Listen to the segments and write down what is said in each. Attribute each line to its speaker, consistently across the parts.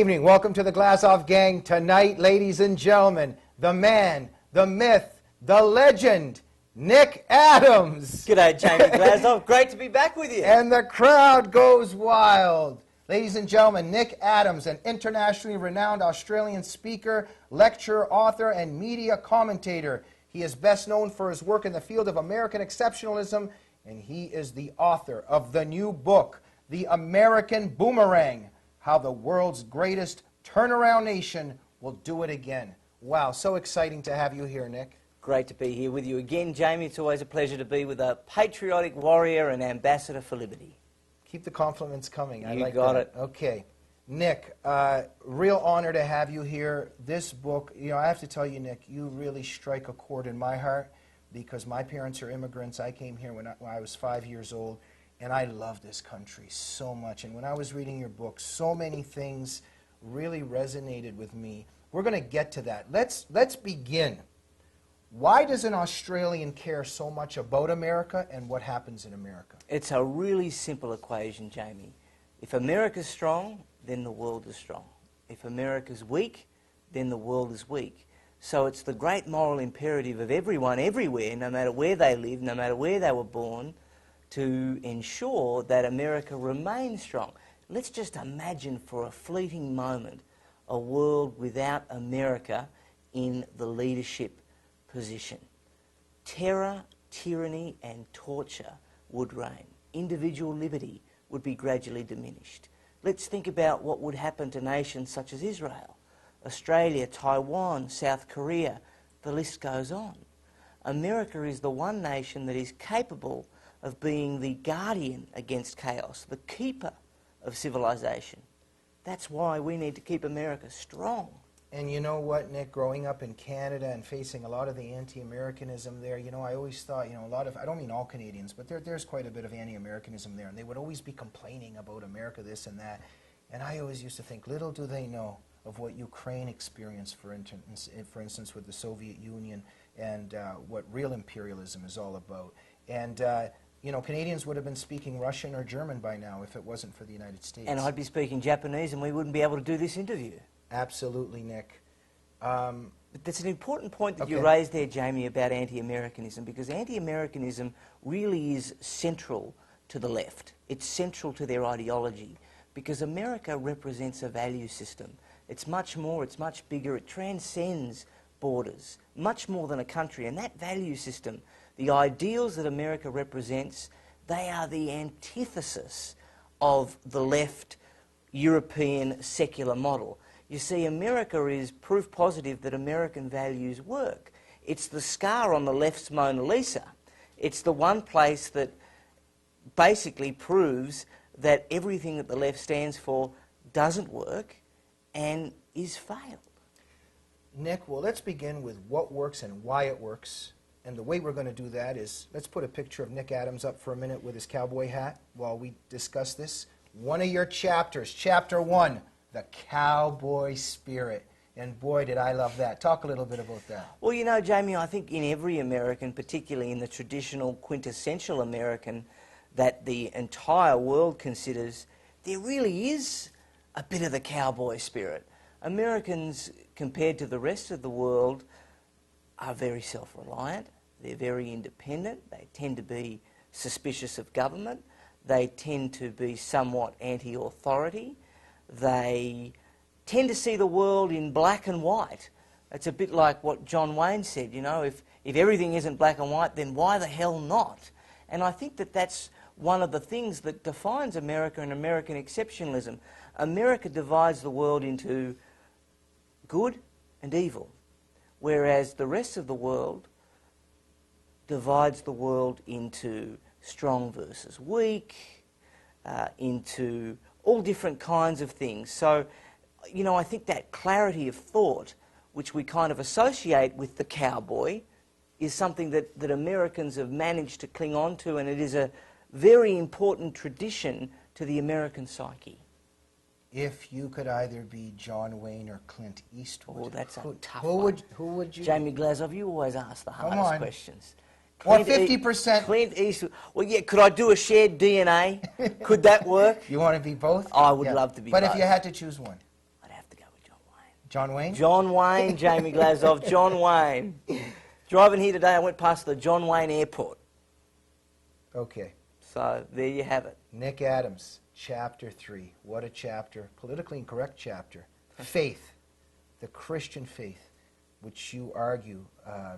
Speaker 1: evening. Welcome to the Glazov gang. Tonight, ladies and gentlemen, the man, the myth, the legend, Nick Adams.
Speaker 2: G'day, Jamie Glazov. Great to be back with you.
Speaker 1: And the crowd goes wild. Ladies and gentlemen, Nick Adams, an internationally renowned Australian speaker, lecturer, author, and media commentator. He is best known for his work in the field of American exceptionalism, and he is the author of the new book, The American Boomerang, How the World's Greatest Turnaround Nation Will Do It Again. Wow, so exciting to have you here, Nick.
Speaker 2: Great to be here with you again, Jamie. It's always a pleasure to be with a patriotic warrior and ambassador for liberty.
Speaker 1: Keep the compliments coming. I
Speaker 2: You
Speaker 1: like
Speaker 2: got
Speaker 1: that.
Speaker 2: it.
Speaker 1: Okay. Nick, real honor to have you here. This book, you know, I have to tell you, Nick, you really strike a chord in my heart because my parents are immigrants. I came here when I was 5 years old, and I love this country so much. And when I was reading your book, so many things really resonated with me. We're going to get to that. Let's begin. Why does an Australian care so much about America and what happens in America?
Speaker 2: It's a really simple equation, Jamie. If America's strong, then the world is strong. If America's weak, then the world is weak. So it's the great moral imperative of everyone, everywhere, no matter where they live, no matter where they were born, to ensure that America remains strong. Let's just imagine for a fleeting moment a world without America in the leadership position. Terror, tyranny and torture would reign. Individual liberty would be gradually diminished. Let's think about what would happen to nations such as Israel, Australia, Taiwan, South Korea. The list goes on. America is the one nation that is capable of being the guardian against chaos, the keeper of civilization. That's why we need to keep America strong.
Speaker 1: And you know what, Nick, growing up in Canada and facing a lot of the anti-Americanism there, you know, I always thought, you know, a lot of, I don't mean all Canadians, but there's quite a bit of anti-Americanism there, and they would always be complaining about America, this and that. And I always used to think, little do they know of what Ukraine experienced, for instance, with the Soviet Union, and what real imperialism is all about. And, you know, Canadians would have been speaking Russian or German by now if it wasn't for the United States.
Speaker 2: And I'd be speaking Japanese and we wouldn't be able to do this interview.
Speaker 1: Absolutely, Nick.
Speaker 2: But that's an important point that
Speaker 1: Okay.
Speaker 2: you raised there, Jamie, about anti-Americanism, because anti-Americanism really is central to the left. It's central to their ideology, because America represents a value system. It's much more, it's much bigger, it transcends borders, much more than a country. And that value system, the ideals that America represents, they are the antithesis of the left European secular model. You see, America is proof positive that American values work. It's the scar on the left's Mona Lisa. It's the one place that basically proves that everything that the left stands for doesn't work and is failed.
Speaker 1: Nick, well, let's begin with what works and why it works. And the way we're going to do that is, let's put a picture of Nick Adams up for a minute with his cowboy hat while we discuss this. One of your chapters, Chapter 1, The Cowboy Spirit. And boy, did I love that. Talk a little bit about that.
Speaker 2: Well, you know, Jamie, I think in every American, particularly in the traditional quintessential American that the entire world considers, there really is a bit of the cowboy spirit. Americans, compared to the rest of the world, are very self-reliant. They're very independent. They tend to be suspicious of government. They tend to be somewhat anti-authority. They tend to see the world in black and white. It's a bit like what John Wayne said, you know, if everything isn't black and white, then why the hell not? And I think that that's one of the things that defines America and American exceptionalism. America divides the world into good and evil, whereas the rest of the world divides the world into strong versus weak, into all different kinds of things. So, you know, I think that clarity of thought, which we kind of associate with the cowboy, is something that Americans have managed to cling on to, and it is a very important tradition to the American psyche.
Speaker 1: If you could either be John Wayne or Clint Eastwood.
Speaker 2: Oh, that's a tough one.
Speaker 1: Who would you?
Speaker 2: Jamie Glazov, you always ask the hardest questions.
Speaker 1: Or 50%.
Speaker 2: Clint Eastwood. Well, yeah, could I do a shared DNA? Could that work?
Speaker 1: You want to be both?
Speaker 2: I would love to be
Speaker 1: But
Speaker 2: both.
Speaker 1: if you had to choose one?
Speaker 2: I'd have
Speaker 1: John Wayne?
Speaker 2: John Wayne, Jamie Glazov, John Wayne. Driving here today, I went past the John Wayne Airport.
Speaker 1: Okay.
Speaker 2: So there you have it.
Speaker 1: Nick Adams, chapter 3. What a chapter. Politically incorrect chapter. Faith. The Christian faith, which you argue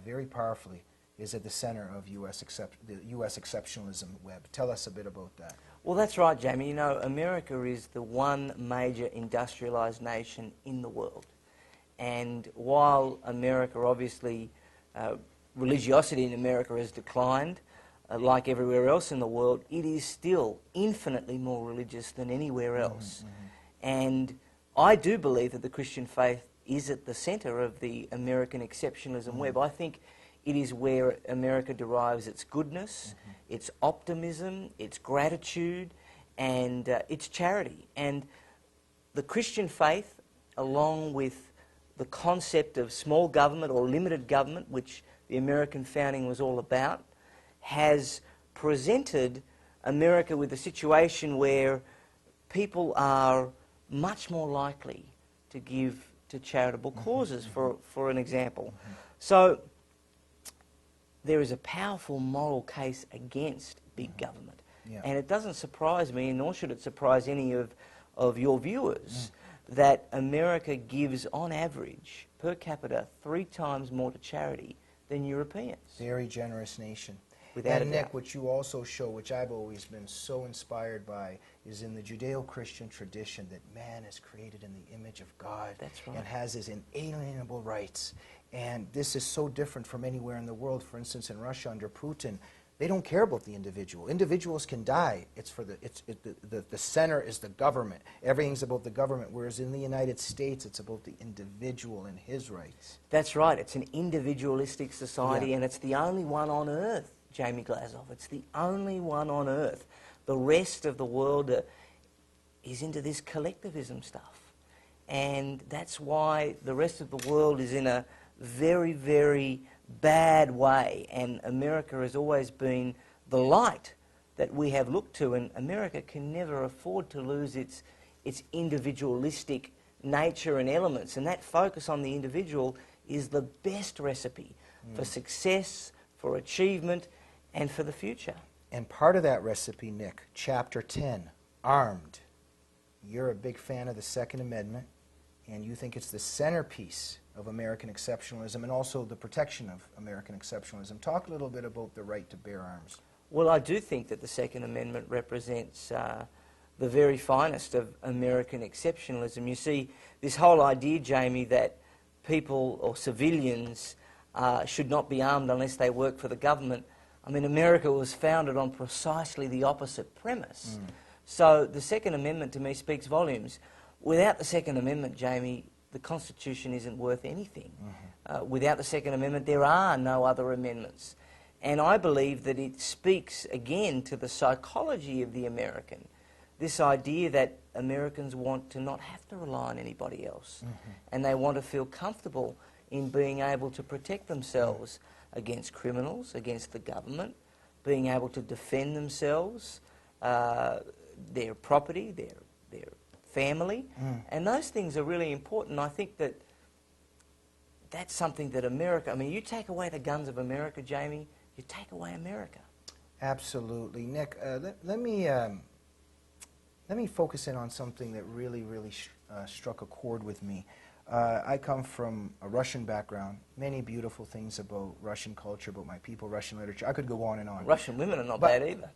Speaker 1: very powerfully, is at the center of the U.S. exceptionalism web. Tell us a bit about that.
Speaker 2: Well, that's right, Jamie. You know, America is the one major industrialised nation in the world. And while America, obviously, religiosity in America has declined, like everywhere else in the world, it is still infinitely more religious than anywhere else. And I do believe that the Christian faith is at the centre of the American exceptionalism web. I think it is where America derives its goodness, its optimism, its gratitude, and its charity. And the Christian faith, along with the concept of small government or limited government, which the American founding was all about, has presented America with a situation where people are much more likely to give to charitable causes, for an example. So there is a powerful moral case against big government.
Speaker 1: Yeah.
Speaker 2: And it doesn't surprise me, nor should it surprise any of your viewers, that America gives, on average, per capita, 3 times more to charity than Europeans.
Speaker 1: Very generous nation.
Speaker 2: Without
Speaker 1: And
Speaker 2: a
Speaker 1: Nick,
Speaker 2: doubt.
Speaker 1: what you also show, which I've always been so inspired by, is in the Judeo-Christian tradition that man is created in the image of God.
Speaker 2: That's right.
Speaker 1: And has his inalienable rights. And this is so different from anywhere in the world. For instance, in Russia under Putin, they don't care about the individual. Individuals can die. The center is the government. Everything's about the government. Whereas in the United States, it's about the individual and his rights.
Speaker 2: That's right. It's an individualistic society,
Speaker 1: Yeah.
Speaker 2: and it's the only one on earth, Jamie Glazov. It's the only one on earth. The rest of the world is into this collectivism stuff. And that's why the rest of the world is in a very, very bad way. And America has always been the light that we have looked to. And America can never afford to lose its individualistic nature and elements. And that focus on the individual is the best recipe for success, for achievement, and for the future.
Speaker 1: And part of that recipe, Nick, chapter 10, armed. You're a big fan of the Second Amendment, and you think it's the centerpiece of American exceptionalism and also the protection of American exceptionalism. Talk a little bit about the right to bear arms.
Speaker 2: Well, I do think that the Second Amendment represents the very finest of American exceptionalism. You see, this whole idea, Jamie, that people or civilians should not be armed unless they work for the government. I mean, America was founded on precisely the opposite premise. So the Second Amendment, to me, speaks volumes. Without the Second Amendment, Jamie, the Constitution isn't worth anything. Without the Second Amendment, there are no other amendments. And I believe that it speaks, again, to the psychology of the American. This idea that Americans want to not have to rely on anybody else. And they want to feel comfortable in being able to protect themselves against criminals, against the government, being able to defend themselves, their property, their family. And those things are really important. I think that that's something that America, I mean, you take away the guns of America, Jamie, you take away America.
Speaker 1: Absolutely. Nick, let me focus in on something that really struck a chord with me. I come from a Russian background. Many beautiful things about Russian culture, about my people, Russian literature. I could go on and on.
Speaker 2: Russian women are not bad either.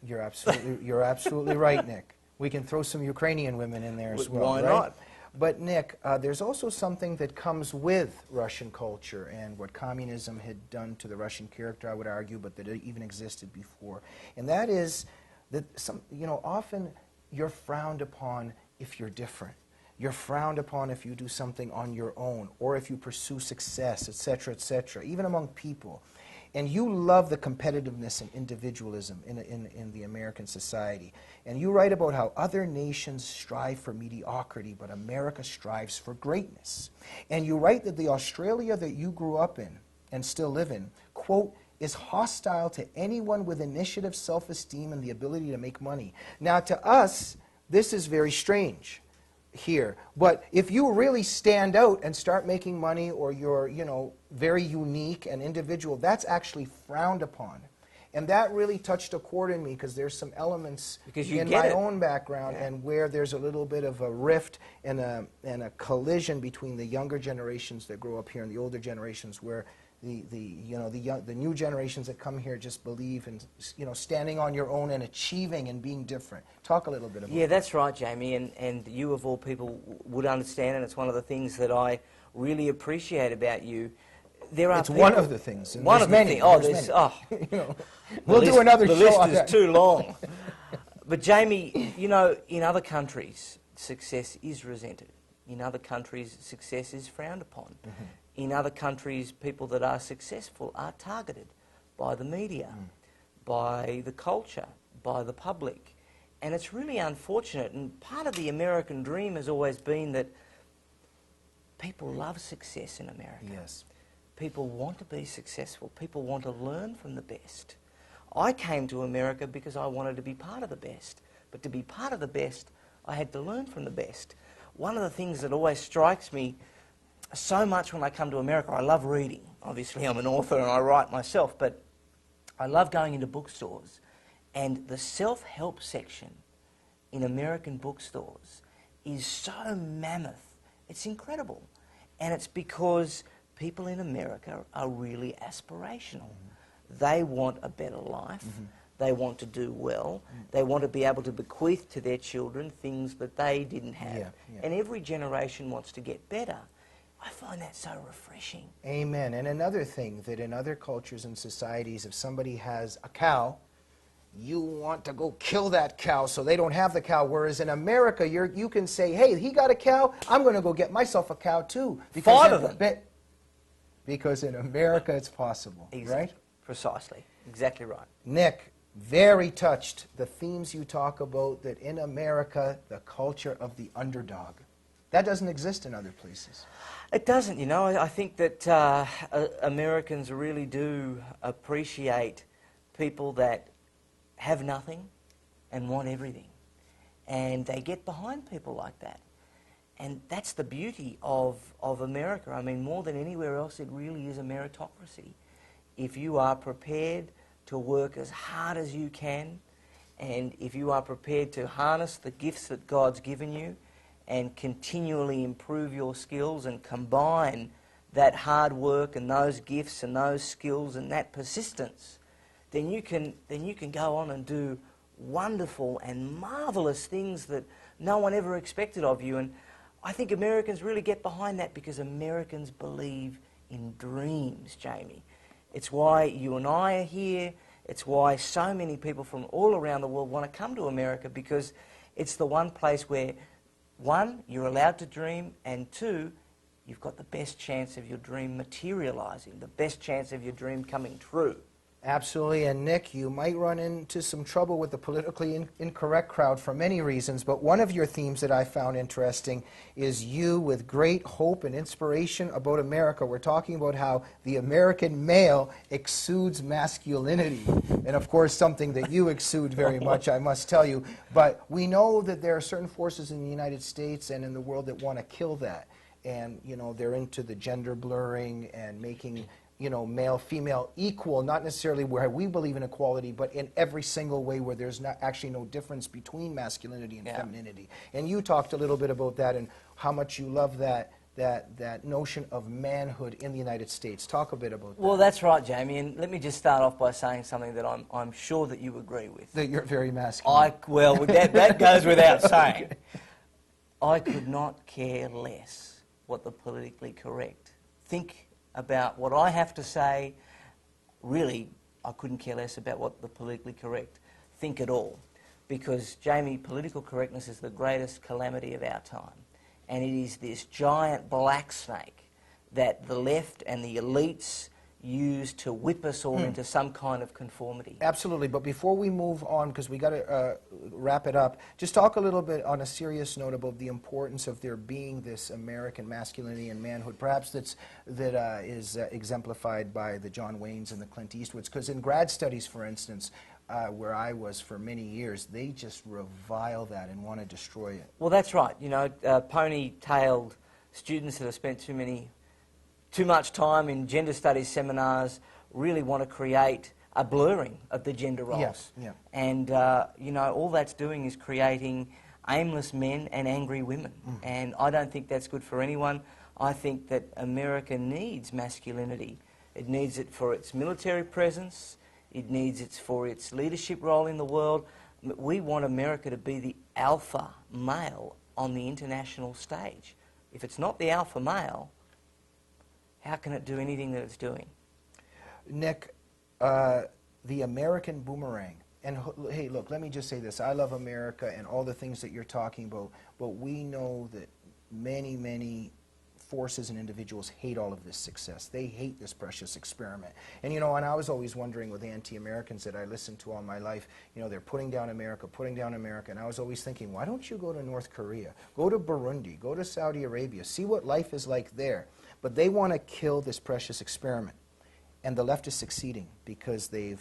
Speaker 1: You're absolutely right, Nick. We can throw some Ukrainian women in there as well.
Speaker 2: Why
Speaker 1: right?
Speaker 2: not?
Speaker 1: But Nick, there's also something that comes with Russian culture and what communism had done to the Russian character, I would argue, but that it even existed before. And that is that often you're frowned upon if you're different. You're frowned upon if you do something on your own or if you pursue success, etc., even among people. And you love the competitiveness and individualism in the American society. And you write about how other nations strive for mediocrity, but America strives for greatness. And you write that the Australia that you grew up in and still live in, quote, is hostile to anyone with initiative, self-esteem, and the ability to make money. Now, to us, this is very strange. here. But if you really stand out and start making money, or you're, very unique and individual, that's actually frowned upon. And that really touched a chord in me, because there's some elements in my own background, and where there's a little bit of a rift and a collision between the younger generations that grow up here and the older generations, where the new generations that come here just believe in standing on your own and achieving and being different. Talk a little bit about that.
Speaker 2: Yeah, that's right, Jamie, and you of all people would understand, and it's one of the things that I really appreciate about you.
Speaker 1: It's one of the things. And
Speaker 2: one of
Speaker 1: many.
Speaker 2: the
Speaker 1: things.
Speaker 2: Oh,
Speaker 1: we'll do another show.
Speaker 2: The list
Speaker 1: on
Speaker 2: is
Speaker 1: that.
Speaker 2: too long. But Jamie, in other countries, success is resented. In other countries, success is frowned upon. Mm-hmm. In other countries, people that are successful are targeted by the media, by the culture, by the public. And it's really unfortunate. And part of the American dream has always been that people love success in America.
Speaker 1: Yes.
Speaker 2: People want to be successful. People want to learn from the best. I came to America because I wanted to be part of the best. But to be part of the best, I had to learn from the best. One of the things that always strikes me so much when I come to America, I love reading. Obviously, I'm an author and I write myself, but I love going into bookstores. And the self-help section in American bookstores is so mammoth. It's incredible. And it's because people in America are really aspirational. They want a better life. They want to do well. They want to be able to bequeath to their children things that they didn't have. And every generation wants to get better. I find that so refreshing.
Speaker 1: Amen. And another thing, that in other cultures and societies, if somebody has a cow, you want to go kill that cow so they don't have the cow. Whereas in America, you can say, hey, he got a cow, I'm going to go get myself a cow too. Because
Speaker 2: 5 of them.
Speaker 1: Because in America, it's possible, right?
Speaker 2: Precisely. Exactly right.
Speaker 1: Nick, very touched the themes you talk about, that in America, the culture of the underdog. That doesn't exist in other places.
Speaker 2: It doesn't, I think that Americans really do appreciate people that have nothing and want everything. And they get behind people like that. And that's the beauty of America. I mean, more than anywhere else, it really is a meritocracy. If you are prepared to work as hard as you can, and if you are prepared to harness the gifts that God's given you, and continually improve your skills and combine that hard work and those gifts and those skills and that persistence, then you can go on and do wonderful and marvelous things that no one ever expected of you. And I think Americans really get behind that, because Americans believe in dreams, Jamie. It's why you and I are here. It's why so many people from all around the world want to come to America, because it's the one place where, 1, you're allowed to dream, and 2, you've got the best chance of your dream materializing, the best chance of your dream coming true.
Speaker 1: Absolutely. And Nick, you might run into some trouble with the politically incorrect crowd for many reasons, but one of your themes that I found interesting is you, with great hope and inspiration about America. We're talking about how the American male exudes masculinity, and of course something that you exude very much, I must tell you. But we know that there are certain forces in the United States and in the world that want to kill that. And, they're into the gender blurring and making male, female equal, not necessarily where we believe in equality, but in every single way where there's not actually no difference between masculinity and femininity. And you talked a little bit about that and how much you love that notion of manhood in the United States. Talk a bit about that.
Speaker 2: Well, that's right, Jamie, and let me just start off by saying something that I'm sure that you agree with.
Speaker 1: That you're very masculine.
Speaker 2: That goes without saying. Okay. I could not care less what the politically correct think about what I have to say. Really, I couldn't care less about what the politically correct think at all. Because, Jamie, political correctness is the greatest calamity of our time. And it is this giant black snake that the left and the elites use to whip us all into some kind of conformity.
Speaker 1: Absolutely, but before we move on, because we got to wrap it up, just talk a little bit on a serious note about the importance of there being this American masculinity and manhood, perhaps that is exemplified by the John Waynes and the Clint Eastwoods. Because in grad studies, for instance, where I was for many years, they just revile that and want to destroy it.
Speaker 2: Well, that's right. You know, pony-tailed students that have spent too much time in gender studies seminars really want to create a blurring of the gender roles.
Speaker 1: Yes, yeah.
Speaker 2: And, you know, all that's doing is creating aimless men and angry women. And I don't think that's good for anyone. I think that America needs masculinity. It needs it for its military presence. It needs it for its leadership role in the world. We want America to be the alpha male on the international stage. If it's not the alpha male, how can it do anything that it's doing?
Speaker 1: Nick, the American boomerang. And hey, look, let me just say this. I love America and all the things that you're talking about, but we know that many, many forces and individuals hate all of this success. They hate this precious experiment. And you know, and I was always wondering with anti-Americans that I listened to all my life, you know, they're putting down America, and I was always thinking, why don't you go to North Korea, go to Burundi, go to Saudi Arabia, see what life is like there. But they want to kill this precious experiment. And the left is succeeding because they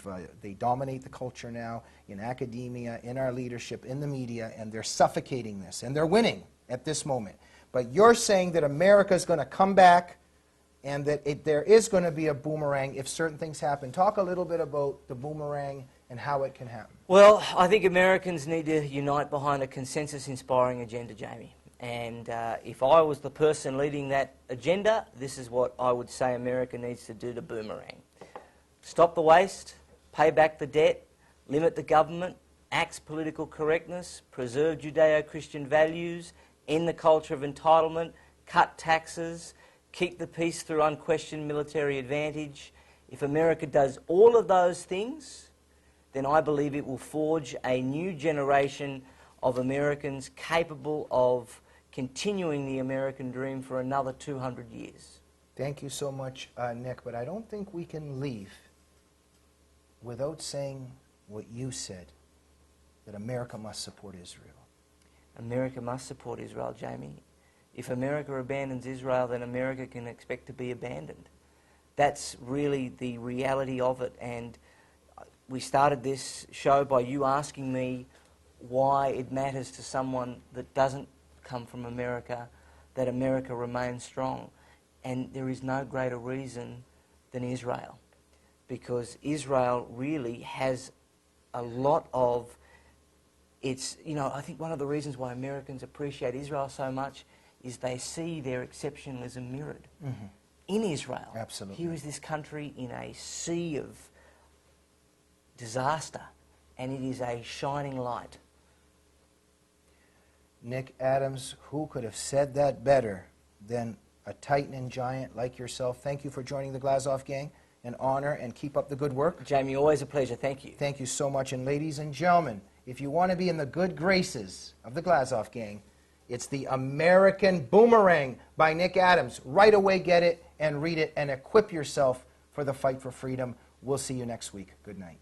Speaker 1: dominate the culture now in academia, in our leadership, in the media, and they're suffocating this. And they're winning at this moment. But you're saying that America is going to come back and that there is going to be a boomerang if certain things happen. Talk a little bit about the boomerang and how it can happen.
Speaker 2: Well, I think Americans need to unite behind a consensus-inspiring agenda, Jamie. And if I was the person leading that agenda, this is what I would say America needs to do to boomerang. Stop the waste, pay back the debt, limit the government, axe political correctness, preserve Judeo-Christian values, end the culture of entitlement, cut taxes, keep the peace through unquestioned military advantage. If America does all of those things, then I believe it will forge a new generation of Americans capable of continuing the American dream for another 200 years.
Speaker 1: Thank you so much, Nick, but I don't think we can leave without saying what you said, that America must support Israel.
Speaker 2: America must support Israel, Jamie. If America abandons Israel, then America can expect to be abandoned. That's really the reality of it. And we started this show by you asking me why it matters to someone that doesn't come from America that America remains strong. And there is no greater reason than Israel. Because Israel really has a lot of its, you know, I think one of the reasons why Americans appreciate Israel so much is they see their exceptionalism mirrored in Israel.
Speaker 1: Absolutely.
Speaker 2: Here is this country in a sea of disaster, and it is a shining light.
Speaker 1: Nick Adams, who could have said that better than a titan and giant like yourself? Thank you for joining the Glazov gang. An honor, and keep up the good work.
Speaker 2: Jamie, always a pleasure. Thank you.
Speaker 1: Thank you so much. And ladies and gentlemen, if you want to be in the good graces of the Glazov gang, it's the American Boomerang by Nick Adams. Right away, get it and read it and equip yourself for the fight for freedom. We'll see you next week. Good night.